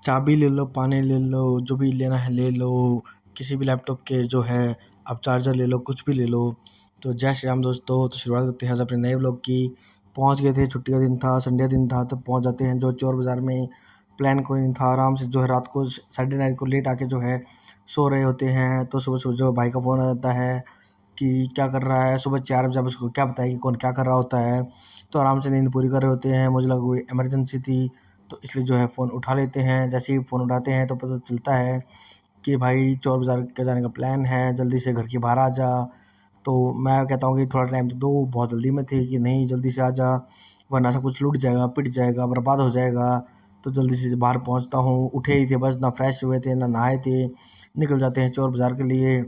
चाबी ले लो, पानी ले लो, जो भी लेना है ले लो, किसी भी लैपटॉप के जो है आप चार्जर ले लो, कुछ भी ले लो। तो जय श्री राम दोस्तों, तो शुरुआत करते हैं आज अपने नए व्लॉग की। पहुंच गए थे, छुट्टी का दिन था, संडे का दिन था, तो पहुंच जाते हैं जो चोर बाज़ार में। प्लान कोई नहीं था, आराम से जो है रात को संडे नाइट को लेट आके जो है सो रहे होते हैं। तो सुबह-सुबह जो भाई का फ़ोन आ जाता है कि क्या कर रहा है? सुबह 4 बजे अब उसको क्या पता है कि कौन क्या कर रहा होता है। तो आराम से नींद पूरी कर रहे होते हैं, मुझे लगा कोई इमरजेंसी थी, तो इसलिए जो है फ़ोन उठा लेते हैं। जैसे ही फ़ोन उठाते हैं तो पता चलता है कि भाई चौर बाज़ार के जाने का प्लान है, जल्दी से घर के बाहर आ जा। तो मैं कहता हूँ कि थोड़ा टाइम तो दो, बहुत जल्दी में थे कि नहीं जल्दी से आ जा, वरना सब कुछ लूट जाएगा, पिट जाएगा, बर्बाद हो जाएगा। तो जल्दी से बाहर पहुँचता हूँ, उठे ही थे बस, ना फ्रेश हुए थे, ना नहाए थे, निकल जाते हैं चौर बाज़ार के लिए।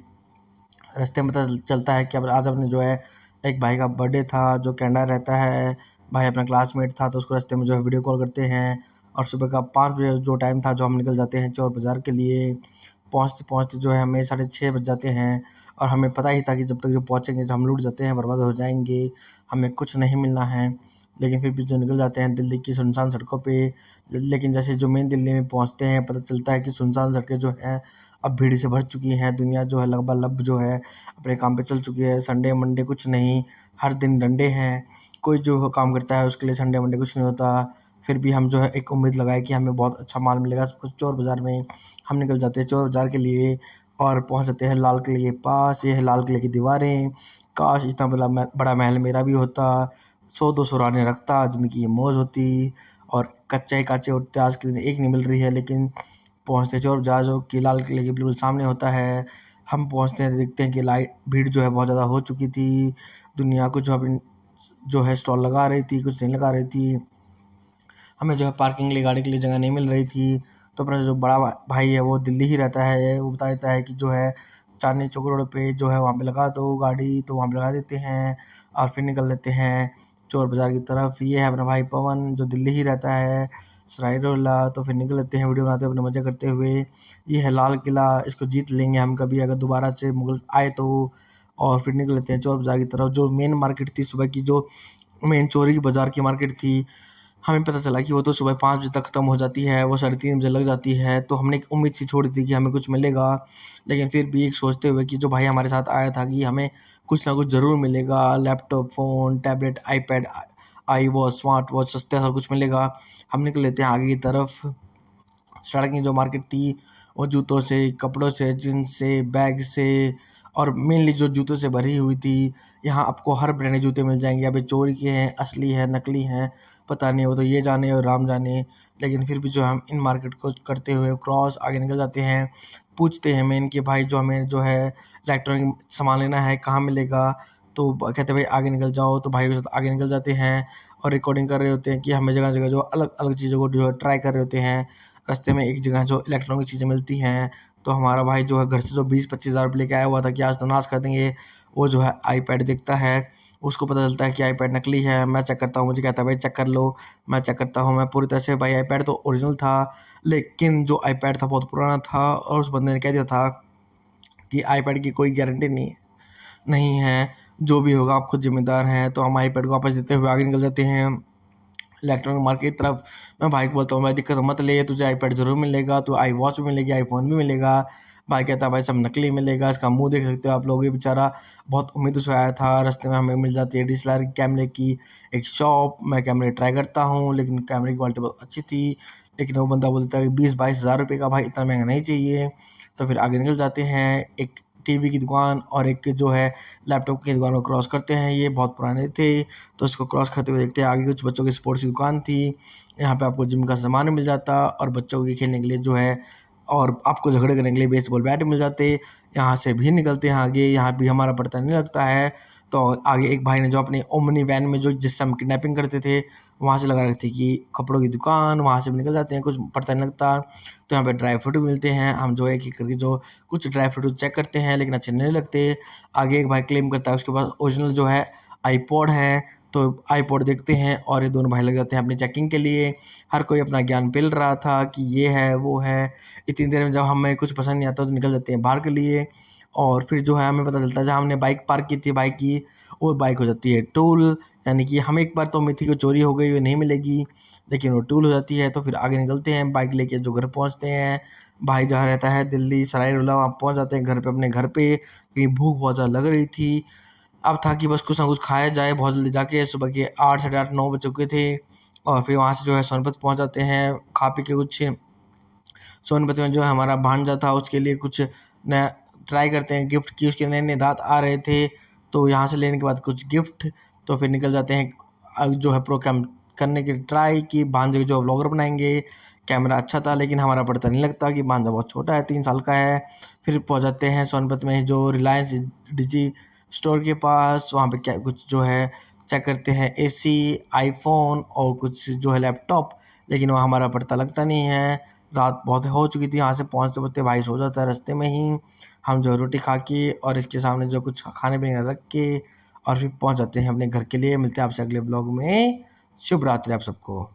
रास्ते में पता चलता है कि अब आज अपने जो है एक भाई का बर्थडे था जो कनाडा रहता है। भाई अपना क्लासमेट था, तो उसको रास्ते में जो है वीडियो कॉल करते हैं। और सुबह का 5 बजे जो टाइम था, जो हम निकल जाते हैं चौर बाज़ार के लिए। पहुँचते-पहुँचते जो है हमें 6:30 बज जाते हैं। और हमें पता ही था कि जब तक जो पहुँचेंगे तो हम लूट जाते हैं, बर्बाद हो जाएँगे, हमें कुछ नहीं मिलना है। लेकिन फिर भी जो निकल जाते हैं दिल्ली की सुनसान सड़कों पे। लेकिन जैसे जो मेन दिल्ली में पहुँचते हैं, पता चलता है कि सुनसान सड़कें जो हैं अब भीड़ से भर चुकी हैं। दुनिया जो है लबालब जो है अपने काम पे चल चुकी है। संडे मंडे कुछ नहीं, हर दिन डंडे हैं। कोई जो काम करता है उसके लिए संडे मंडे कुछ नहीं होता। फिर भी हम जो है एक उम्मीद लगाए कि हमें बहुत अच्छा माल मिलेगा कुछ चोर बाज़ार में। हम निकल जाते हैं चोर बाज़ार के लिए और पहुँच जाते हैं लाल किले के पास। ये है लाल किले की दीवारें। काश इतना बड़ा महल मेरा भी होता, 100-200 रानियाँ रखता, जिनकी ये मौज होती। और कच्चे काँचे उठते, आज के दिन एक नहीं मिल रही है। लेकिन पहुँचते चोर बाज़ार जो कि लाल किले के बिल्कुल सामने होता है। हम पहुँचते हैं तो देखते हैं कि भीड़ जो है बहुत ज़्यादा हो चुकी थी। दुनिया कुछ अपनी जो है स्टॉल लगा रही थी, कुछ नहीं लगा रही थी। हमें जो है पार्किंग के लिए गाड़ी के लिए जगह नहीं मिल रही थी। तो अपना जो बड़ा भाई है वो दिल्ली ही रहता है, वो बता देता है कि जो है चांदनी चौक रोड पे जो है वहाँ पे लगा दो गाड़ी, तो वहाँ पे लगा देते हैं और फिर निकल लेते हैं चोर बाज़ार की तरफ। ये है अपना भाई पवन जो दिल्ली ही रहता है, सराय रोला। तो फिर निकल लेते हैं वीडियो बनाते हुए, अपने मज़े करते हुए। ये है लाल किला, इसको जीत लेंगे हम कभी अगर दोबारा से मुगल आए तो। और फिर निकल लेते हैं चोर बाज़ार की तरफ, जो मेन मार्केट थी सुबह की, जो मेन चोरी की बाज़ार की मार्केट थी। हमें पता चला कि वो तो सुबह 5 बजे तक ख़त्म हो जाती है, वो 3:30 बजे लग जाती है। तो हमने एक उम्मीद सी छोड़ी थी कि हमें कुछ मिलेगा। लेकिन फिर भी एक सोचते हुए कि जो भाई हमारे साथ आया था कि हमें कुछ ना कुछ ज़रूर मिलेगा, laptop, phone, tablet, iPad, I watch, smart watch सस्ता सा कुछ मिलेगा। हम निकल लेते हैं आगे की तरफ। सड़क की जो मार्केट थी वो जूतों से, कपड़ों से, जीन्स से, बैग से और मेनली जो जूतों से भरी हुई थी। यहाँ आपको हर ब्रांड के जूते मिल जाएंगे। अभी चोरी के हैं, असली है, नकली हैं, पता नहीं, वो तो ये जाने और राम जाने। लेकिन फिर भी जो हम इन मार्केट को करते हुए क्रॉस आगे निकल जाते हैं। पूछते हैं मेन कि भाई जो हमें जो है इलेक्ट्रॉनिक सामान लेना है कहाँ मिलेगा। तो कहते हैं भाई आगे निकल जाओ। तो भाई के साथ आगे निकल जाते हैं और रिकॉर्डिंग कर रहे होते हैं कि हमें जगह जगह जो अलग अलग चीज़ों को जो है ट्राई कर रहे होते हैं। रास्ते में एक जगह जो इलेक्ट्रॉनिक चीज़ें मिलती हैं, तो हमारा भाई जो है घर से जो 20-25 हज़ार रुपये लेके आया हुआ था कि आज तो नाश कर देंगे, वो जो है आईपैड देखता है। उसको पता चलता है कि आईपैड नकली है। मैं चेक करता हूँ, मुझे कहता है भाई चेक कर लो। मैं चेक करता हूँ, मैं पूरी तरह से, भाई आईपैड तो ओरिजिनल था, लेकिन जो आईपैड था बहुत पुराना था। और उस बंदे ने कह दिया था कि आईपैड की कोई गारंटी नहीं है, जो भी होगा आप खुद ज़िम्मेदार हैं। तो हम आईपैड को वापस देते हुए आगे निकल जाते हैं इलेक्ट्रॉनिक मार्केट की तरफ। मैं भाई को बोलता हूँ भाई दिक्कत मत ले, तुझे आईपैड ज़रूर मिलेगा, तो आई वॉच भी मिलेगी, आईफोन भी मिलेगा। भाई कहता है भाई सब नकली मिलेगा, इसका मुंह देख सकते हो आप लोग। ये बेचारा बहुत उम्मीद से आया था। रास्ते में हमें मिल जाती है डीएसएलआर कैमरे की एक शॉप। मैं कैमरे ट्राई करता हूँ, लेकिन कैमरे की क्वालिटी बहुत अच्छी थी। लेकिन वो बंदा बोलता है कि 20-22 हज़ार रुपये का, भाई इतना महंगा नहीं चाहिए। तो फिर आगे निकल जाते हैं, एक टीवी की दुकान और एक जो है लैपटॉप की दुकान को क्रॉस करते हैं। ये बहुत पुराने थे, तो इसको क्रॉस करते हुए देखते हैं आगे कुछ बच्चों की स्पोर्ट्स की दुकान थी। यहाँ पे आपको जिम का सामान मिल जाता और बच्चों के खेलने के लिए जो है, और आपको झगड़े करने के लिए बेसबॉल बैट मिल जाते। यहाँ से भी निकलते हैं आगे, यहाँ भी हमारा पता नहीं लगता है। तो आगे एक भाई ने जो अपनी ओमनी वैन में जो जिससे हम किडनैपिंग करते थे, वहाँ से लगा रखी थी कि कपड़ों की दुकान, वहाँ से भी निकल जाते हैं, कुछ पता नहीं लगता। तो यहाँ पे ड्राई फ्रूट भी मिलते हैं। हम जो है एक एक करके जो कुछ ड्राई फ्रूट चेक करते हैं, लेकिन अच्छे नहीं लगते। आगे एक भाई क्लेम करता है उसके पास ओरिजिनल जो है आईपॉड है। तो आईपॉड देखते हैं और ये दोनों भाई लग जाते हैं अपनी चेकिंग के लिए। हर कोई अपना ज्ञान पेल रहा था कि ये है वो है। इतनी देर में जब हमें कुछ पसंद नहीं आता तो निकल जाते हैं बाहर के लिए। और फिर जो है हमें पता चलता है जहाँ हमने बाइक पार्क की थी, बाइक की वो बाइक हो जाती है टोल। यानी कि हमें एक बार तो उम्मीद थी कि चोरी हो गई, वो नहीं मिलेगी। लेकिन वो टूल हो जाती है। तो फिर आगे निकलते हैं बाइक लेके, जो घर पहुँचते हैं। भाई जहाँ रहता है दिल्ली सराय रोला, वहाँ पहुँच जाते हैं घर पे, अपने घर पे, क्योंकि भूख बहुत ज़्यादा लग रही थी। अब था कि बस कुछ ना कुछ खाया जाए। बहुत जल्दी जाके सुबह के 8 साढ़े 8 9 बज चुके थे, और फिर वहाँ से जो है सोनभद्र पहुँच जाते हैं। खा पी के कुछ सोनभद्र में जो है हमारा भांजा था, उसके लिए कुछ नया ट्राई करते हैं गिफ्ट की। उसके नए नए दाँत आ रहे थे, तो यहाँ से लेने के बाद कुछ गिफ्ट, तो फिर निकल जाते हैं जो है प्रोग्राम करने की ट्राई की भांजे को जो व्लॉगर बनाएंगे। कैमरा अच्छा था, लेकिन हमारा पता नहीं लगता कि भांजा बहुत छोटा है, 3 साल का है। फिर पहुँच जाते हैं सोनभद्र में जो रिलायंस डिजी स्टोर के पास। वहाँ पे क्या कुछ जो है चेक करते हैं, एसी, आईफोन और कुछ जो है लैपटॉप, लेकिन वहाँ हमारा पता लगता नहीं है। रात बहुत हो चुकी थी, यहाँ से पहुँचते पहुँचते भाई सो जाता है रास्ते में ही। हम जो रोटी खा के और इसके सामने जो कुछ खाने पीने का रख के, और फिर पहुँच जाते हैं अपने घर के लिए। मिलते हैं आपसे अगले ब्लॉग में। शुभ रात्रि आप सबको।